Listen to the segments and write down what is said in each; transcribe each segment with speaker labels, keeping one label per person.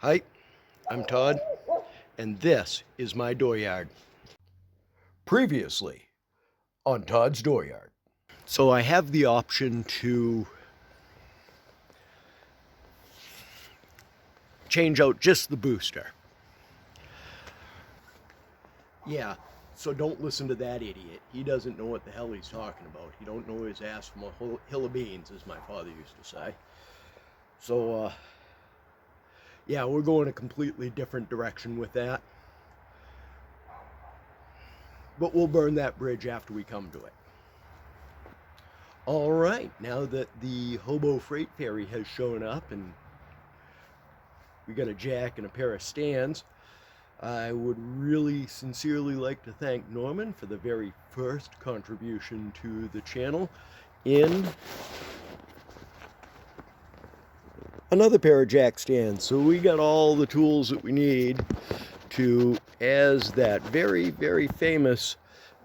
Speaker 1: Hi, I'm Todd, and this is my dooryard. Previously on Todd's Dooryard. So I have the option to change out just the booster. Yeah, so don't listen to that idiot. He doesn't know what the hell he's talking about. He don't know his ass from a hill of beans, as my father used to say. So, yeah, we're going a completely different direction with that. But we'll burn that bridge after we come to it. All right, now that the hobo freight ferry has shown up and we got a jack and a pair of stands, I would really sincerely like to thank Norman for the very first contribution to the channel in another pair of jack stands. So we got all the tools that we need to, as that very, very famous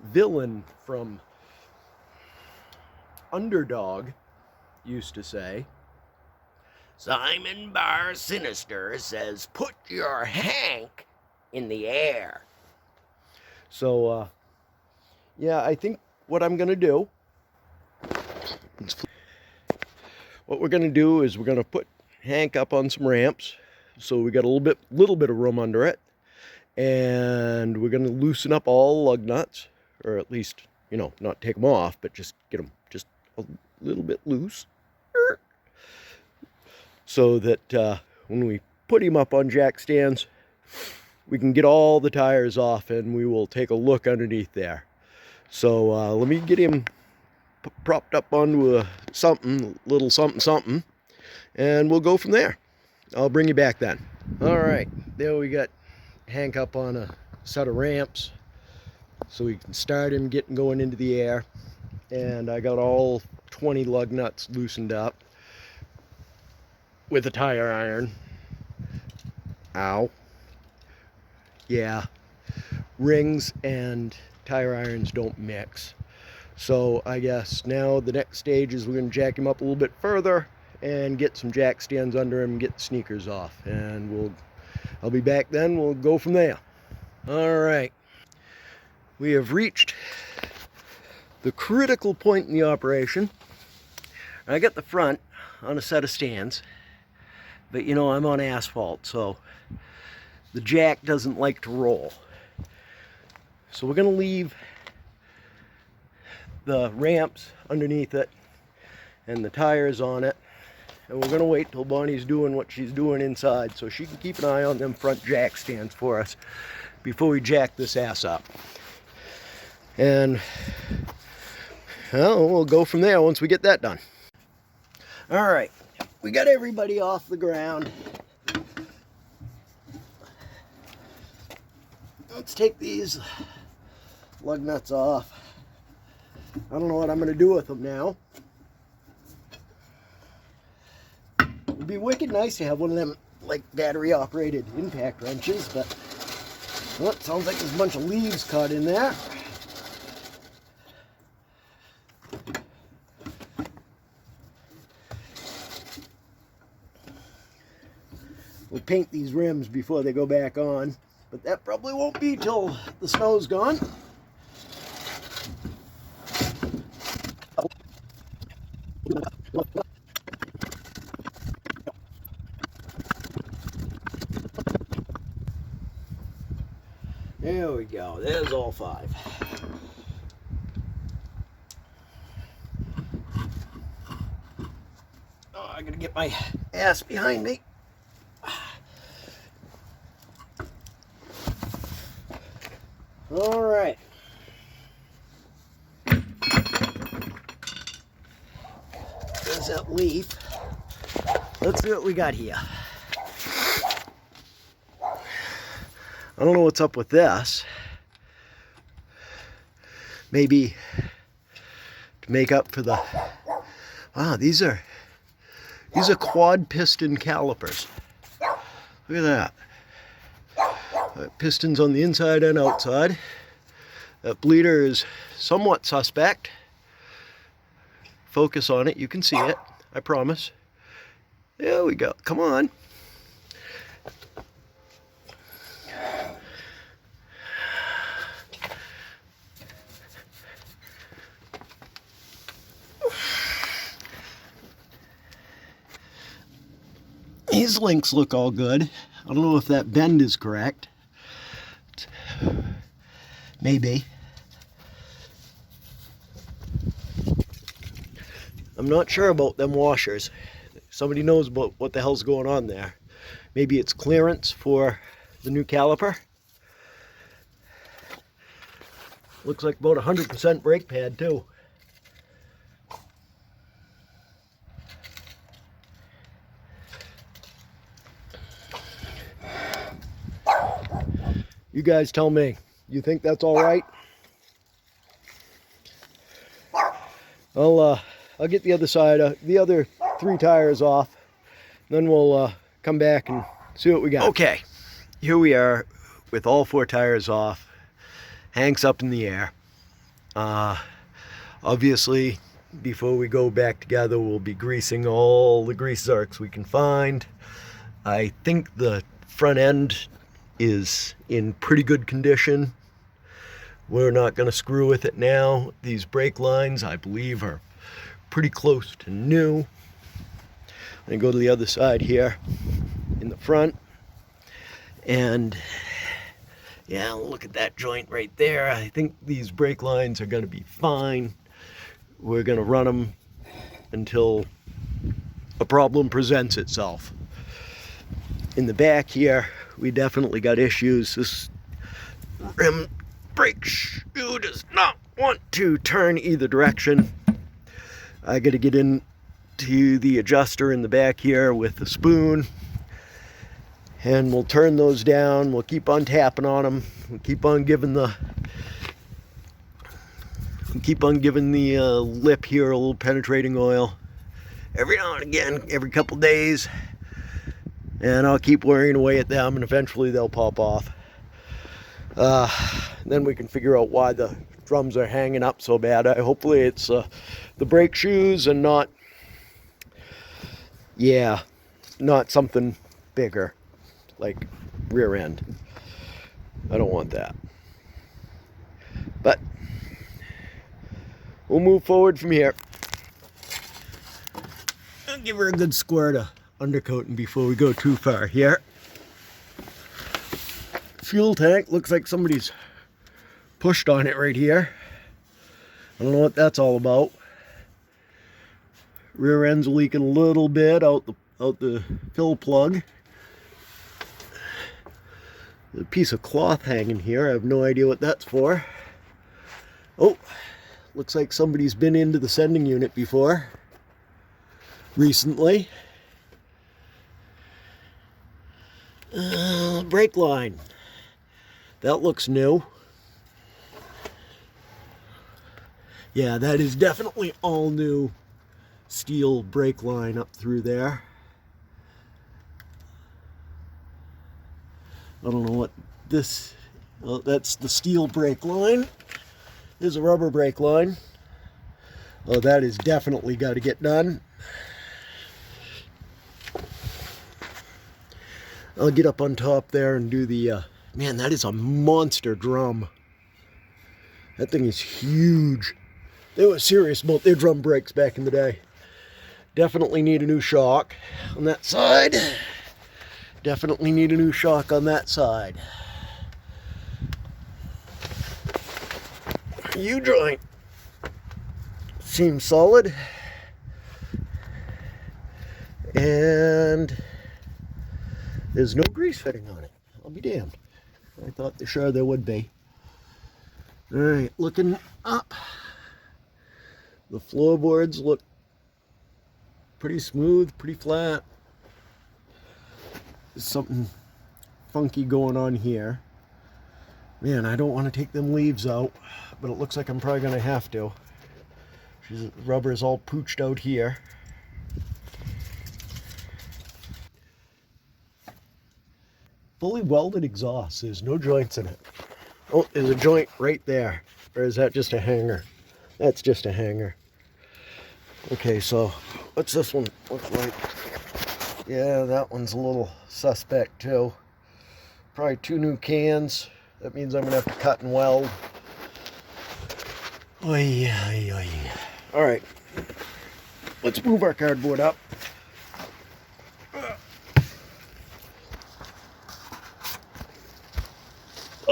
Speaker 1: villain from Underdog used to say, Simon Bar Sinister says, put your Hank in the air. So, yeah, I think what I'm going to do, what we're going to do is we're going to put Hank up on some ramps. So we got a little bit of room under it. And we're going to loosen up all lug nuts, or at least, you know, not take them off, but just get them just a little bit loose. So that when we put him up on jack stands, we can get all the tires off and we will take a look underneath there. So let me get him propped up onto a little something, and we'll go from there. I'll bring you back then. All right, there we got Hank up on a set of ramps so we can start him getting going into the air. And I got all 20 lug nuts loosened up with a tire iron. Ow. Yeah, rings and tire irons don't mix. So I guess now the next stage is we're going to jack him up a little bit further and get some jack stands under him, get the sneakers off, and I'll be back then. We'll go from there. All right, we have reached the critical point in the operation. I got the front on a set of stands, but you know, I'm on asphalt, so the jack doesn't like to roll. So we're going to leave the ramps underneath it and the tires on it, and we're going to wait till Bonnie's doing what she's doing inside so she can keep an eye on them front jack stands for us before we jack this ass up. And well, we'll go from there once we get that done. All right, we got everybody off the ground. Let's take these lug nuts off. I don't know what I'm going to do with them now. It'd be wicked nice to have one of them like battery operated impact wrenches, but well, it sounds like there's a bunch of leaves caught in there. We'll paint these rims before they go back on, but that probably won't be till the snow's gone. There we go. There's all 5. Oh, I gotta get my ass behind me. All right. There's that leaf. Let's see what we got here. I don't know what's up with this. Maybe to make up for the... Wow, these are quad piston calipers. Look at that. Pistons on the inside and outside. That bleeder is somewhat suspect. Focus on it, you can see it, I promise. There we go, come on. these links look all good. I don't know if that bend is correct. Maybe. I'm not sure about them washers. Somebody knows about what the hell's going on there. Maybe it's clearance for the new caliper. Looks like about 100% brake pad too. You guys tell me. You think that's all right? I'll get the other side, the other 3 tires off. Then we'll come back and see what we got. Okay, here we are with all 4 tires off. Hank's up in the air. Obviously, before we go back together, we'll be greasing all the grease zerks we can find. I think the front end is in pretty good condition. We're not going to screw with it now. These brake lines, I believe, are pretty close to new. I go to the other side here in the front, and yeah, look at that joint right there. I think these brake lines are going to be fine. We're going to run them until a problem presents itself. In the back here, we definitely got issues. This rim brake shoe does not want to turn either direction. I got to get into the adjuster in the back here with the spoon, and we'll turn those down. We'll keep on tapping on them. We'll keep on giving the lip here a little penetrating oil every now and again, every couple days, and I'll keep wearing away at them, and eventually they'll pop off. Then we can figure out why the drums are hanging up so bad. Hopefully it's the brake shoes and not something bigger like rear end. I don't want that. But we'll move forward from here. I'll give her a good squirt of undercoating before we go too far here. Fuel tank, looks like somebody's pushed on it right here. I don't know what that's all about. Rear end's leaking a little bit out the fill plug. There's a piece of cloth hanging here. I have no idea what that's for. Oh, looks like somebody's been into the sending unit before recently. Brake line. That looks new. Yeah, that is definitely all new steel brake line up through there. I don't know what this, well, that's the steel brake line. There's a rubber brake line. Oh, that is definitely got to get done. I'll get up on top there and do the, man, that is a monster drum. That thing is huge. They were serious about their drum brakes back in the day. Definitely need a new shock on that side. Definitely need a new shock on that side. U-joint seems solid. And there's no grease fitting on it. I'll be damned. I thought for sure there would be. Alright, looking up. The floorboards look pretty smooth, pretty flat. There's something funky going on here. Man, I don't want to take them leaves out, but it looks like I'm probably going to have to. Rubber is all pooched out here. Fully welded exhaust. There's no joints in it. Oh, there's a joint right there. Or is that just a hanger? That's just a hanger. Okay, so what's this one look like? Yeah, that one's a little suspect too. Probably 2 new cans. That means I'm gonna have to cut and weld. Oy, oy, oy. All right, let's move our cardboard up.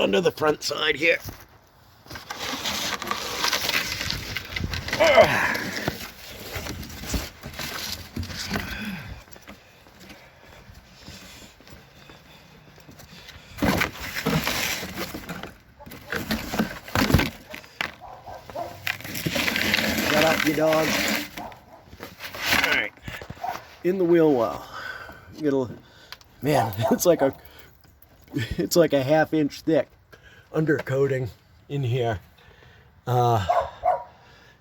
Speaker 1: onto the front side here. Shut up, you dog. Alright. In the wheel well. Get a, man, it's like a half-inch thick undercoating in here. Yeah,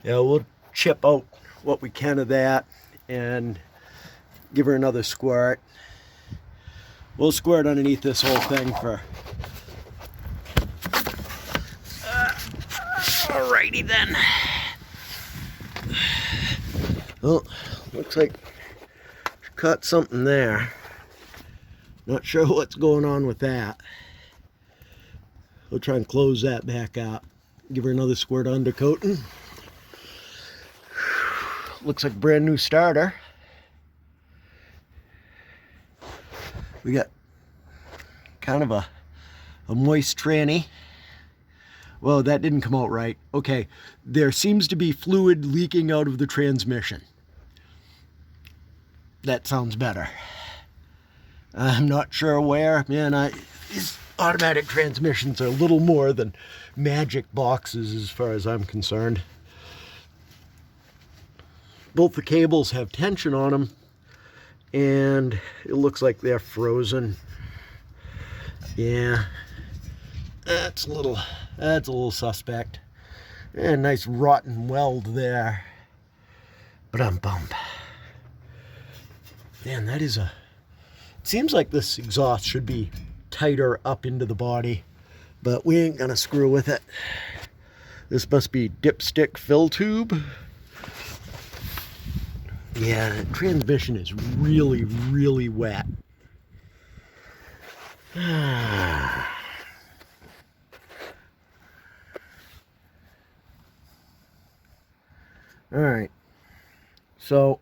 Speaker 1: we'll chip out what we can of that and give her another squirt. We'll squirt underneath this whole thing for... alrighty then. Well, looks like she caught something there. Not sure what's going on with that. We'll try and close that back up. Give her another squirt of undercoating. Looks like a brand new starter. We got kind of a moist tranny. Well, that didn't come out right. Okay, there seems to be fluid leaking out of the transmission. That sounds better. I'm not sure where. Man, these automatic transmissions are a little more than magic boxes as far as I'm concerned. Both the cables have tension on them, and it looks like they're frozen. Yeah, that's a little suspect. And nice rotten weld there. But I'm bummed. Man, that is a... It seems like this exhaust should be tighter up into the body, but we ain't gonna screw with it. This must be dipstick fill tube. Yeah, the transmission is really, really wet. Alright, so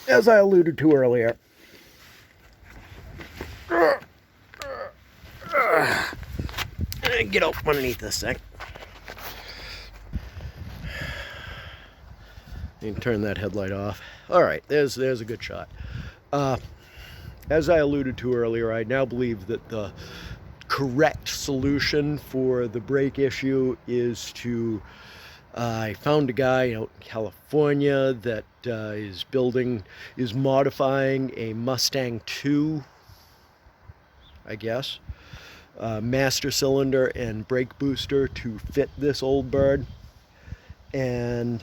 Speaker 1: as I alluded to earlier, get up underneath this thing. You can turn that headlight off. Alright, there's a good shot. As I alluded to earlier, I now believe that the correct solution for the brake issue is to... I found a guy out in California that is modifying a Mustang 2, I guess, master cylinder and brake booster to fit this old bird, and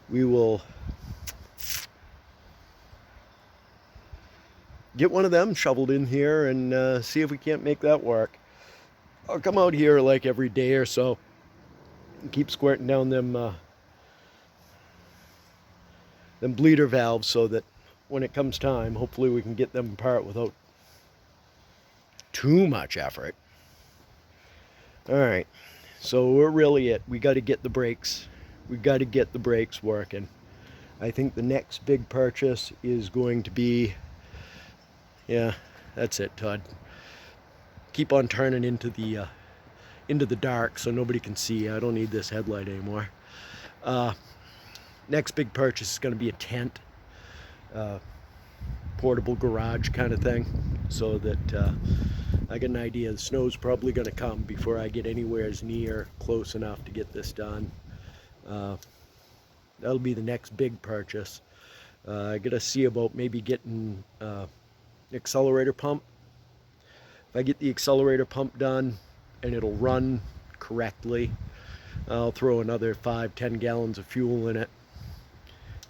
Speaker 1: we will get one of them shoveled in here and see if we can't make that work. I'll come out here like every day or so and keep squirting down them bleeder valves so that when it comes time, hopefully we can get them apart without too much effort. Alright, so we're really it. We got to get the brakes. We got to get the brakes working. I think the next big purchase is going to be... Yeah, that's it, Todd. Keep on turning into the dark so nobody can see. I don't need this headlight anymore. Next big purchase is going to be a tent, portable garage kind of thing, so that I get an idea the snow's probably going to come before I get anywhere near close enough to get this done. That'll be the next big purchase. I got to see about maybe getting accelerator pump. If I get the accelerator pump done and it'll run correctly, I'll throw another 5-10 gallons of fuel in it,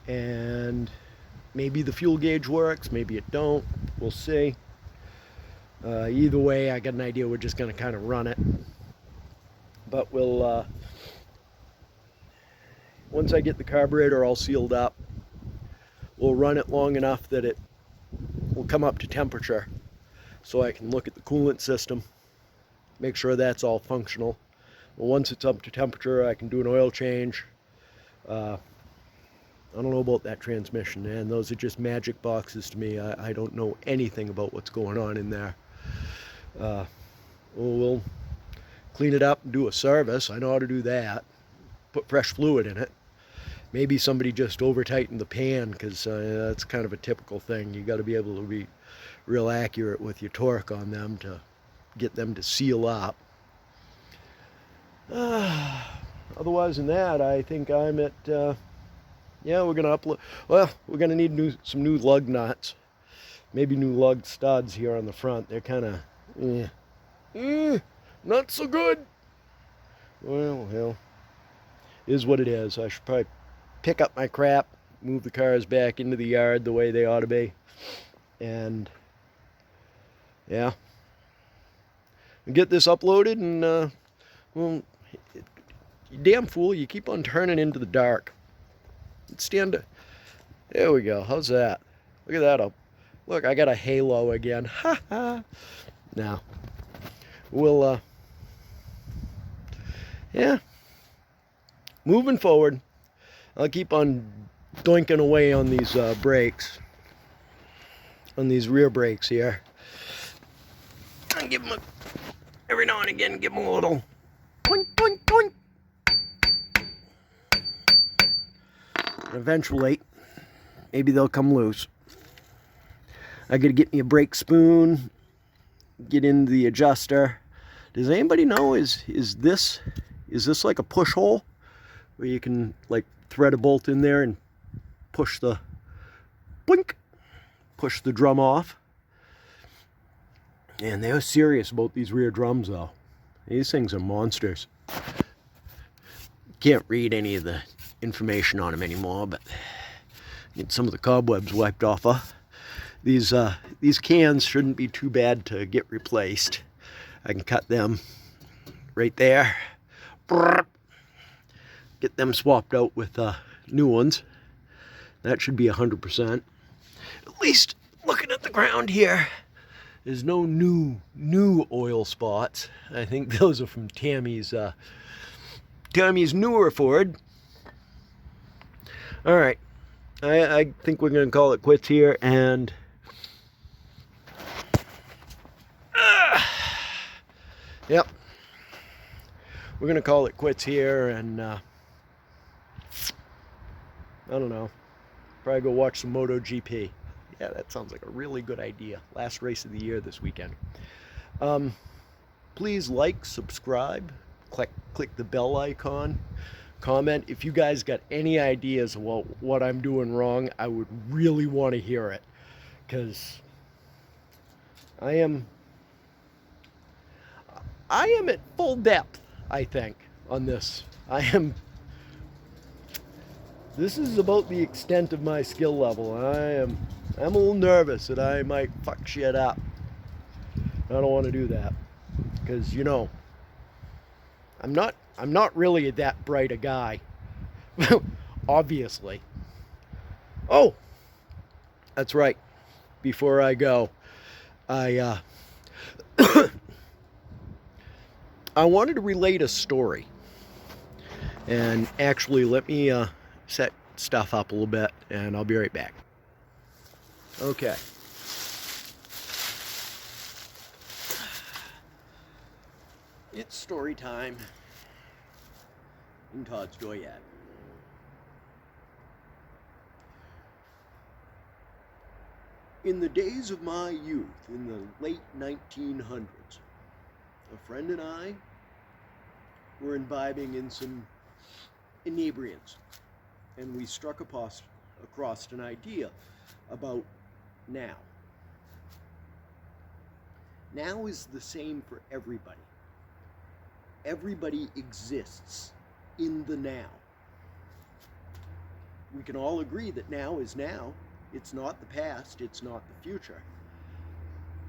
Speaker 1: and maybe the fuel gauge works, maybe it don't, we'll see. Either way, I got an idea we're just going to kind of run it, but we'll once I get the carburetor all sealed up, we'll run it long enough that it will come up to temperature so I can look at the coolant system, make sure that's all functional. Well, once it's up to temperature, I can do an oil change. I don't know about that transmission, man. Those are just magic boxes to me. I don't know anything about what's going on in there. We'll clean it up and do a service. I know how to do that. Put fresh fluid in it. Maybe somebody just over tightened the pan, because that's kind of a typical thing. You got to be able to be real accurate with your torque on them to get them to seal up. Otherwise than that, I think I'm at, yeah, we're going to upload, well, we're going to need some new lug nuts. Maybe new lug studs here on the front. They're kind of, not so good. Well, is what it is. I should probably pick up my crap, move the cars back into the yard the way they ought to be, and yeah, get this uploaded. And well, you damn fool, you keep on turning into the dark. There we go. How's that? Look at that up. Look, I got a halo again. Ha ha. Now we'll yeah, moving forward. I'll keep on doinking away on these brakes, on these rear brakes here. And give them every now and again, give them a little doink, doink, doink. And eventually, maybe they'll come loose. I gotta get me a brake spoon, get into the adjuster. Does anybody know, is this like a push hole where you can like thread a bolt in there and push the blink, push the drum off? And they're serious about these rear drums though. These things are monsters. Can't read any of the information on them anymore, but get some of the cobwebs wiped off of. These cans shouldn't be too bad to get replaced. I can cut them right there. Get them swapped out with new ones. That should be 100%. At least looking at the ground here, there's no new oil spots. I think those are from Tammy's newer Ford. All right, I think we're gonna call it quits here, and yep, we're gonna call it quits here, and I don't know, probably go watch some MotoGP. Yeah, that sounds like a really good idea. Last race of the year this weekend. Please like, subscribe, click the bell icon, comment. If you guys got any ideas about what I'm doing wrong, I would really want to hear it, because I am at full depth, I think, on this. This is about the extent of my skill level. I'm a little nervous that I might fuck shit up. I don't want to do that, because I'm not really that bright a guy. Obviously. Oh, that's right. Before I go, I wanted to relate a story. And actually, let me set stuff up a little bit, and I'll be right back. Okay. It's story time in Todd's Dooryard. In the days of my youth, in the late 1900s, a friend and I were imbibing in some inebriants, and we struck across an idea about now. Now is the same for everybody. Everybody exists in the now. We can all agree that now is now. It's not the past, it's not the future.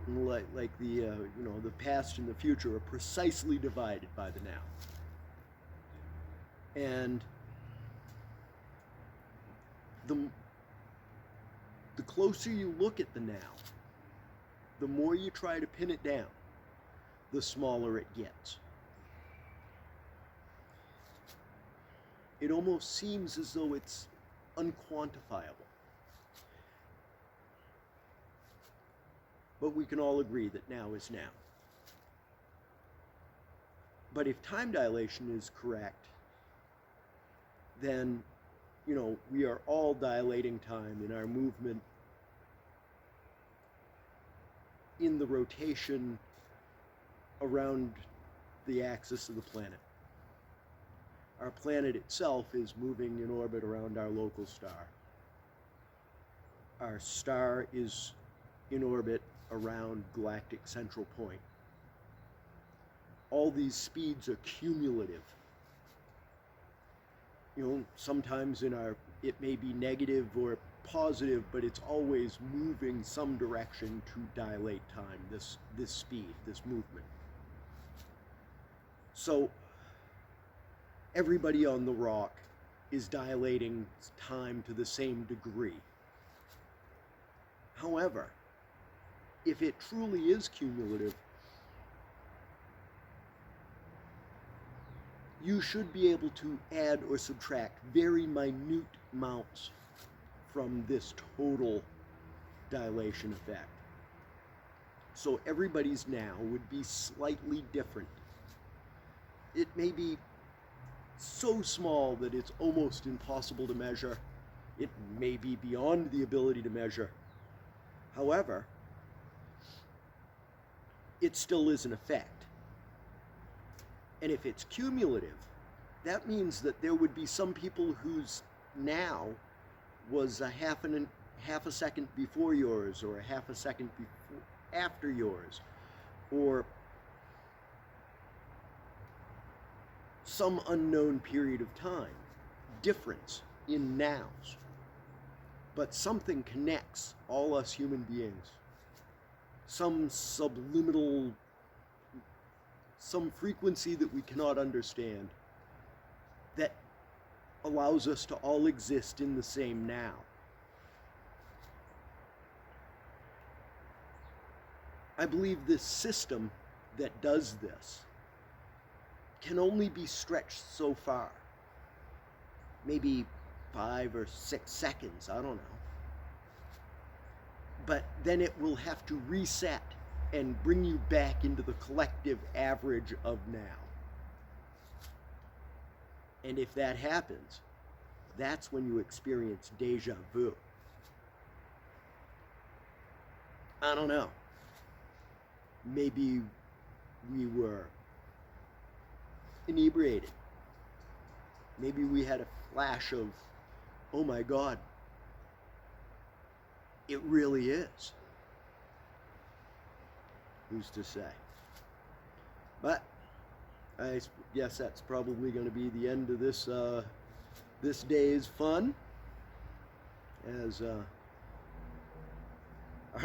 Speaker 1: Like the past and the future are precisely divided by the now. And the closer you look at the now, the more you try to pin it down, the smaller it gets. It almost seems as though it's unquantifiable. but we can all agree that now is now. But if time dilation is correct, then, we are all dilating time in our movement in the rotation around the axis of the planet. Our planet itself is moving in orbit around our local star. Our star is in orbit around galactic central point. All these speeds are cumulative. Sometimes it may be negative or positive, but it's always moving some direction to dilate time, this speed, this movement. So everybody on the rock is dilating time to the same degree. However, if it truly is cumulative, you should be able to add or subtract very minute amounts from this total dilation effect. So everybody's now would be slightly different. It may be so small that it's almost impossible to measure. It may be beyond the ability to measure. However, it still is an effect. And if it's cumulative, that means that there would be some people whose now was a half a second before yours, or a half a second after yours, or some unknown period of time, difference in nows. But something connects all us human beings. Some subliminal, some frequency that we cannot understand, that allows us to all exist in the same now. I believe this system that does this can only be stretched so far. Maybe 5 or 6 seconds, I don't know. But then it will have to reset and bring you back into the collective average of now. And if that happens, that's when you experience deja vu. I don't know. Maybe we were inebriated. Maybe we had a flash of, oh my God, it really is. Who's to say? But I guess that's probably going to be the end of this this day's fun, as our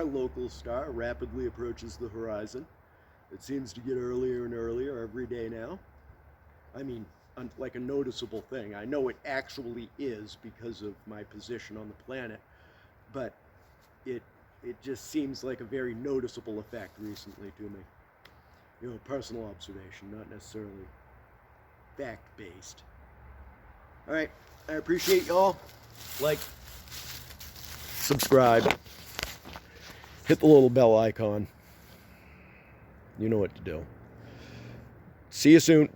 Speaker 1: local star rapidly approaches the horizon. It seems to get earlier and earlier every day now. I mean, like a noticeable thing. I know it actually is because of my position on the planet, but it just seems like a very noticeable effect recently to me. Personal observation, not necessarily fact-based. All right, I appreciate y'all. Like, subscribe, hit the little bell icon. You know what to do. See you soon.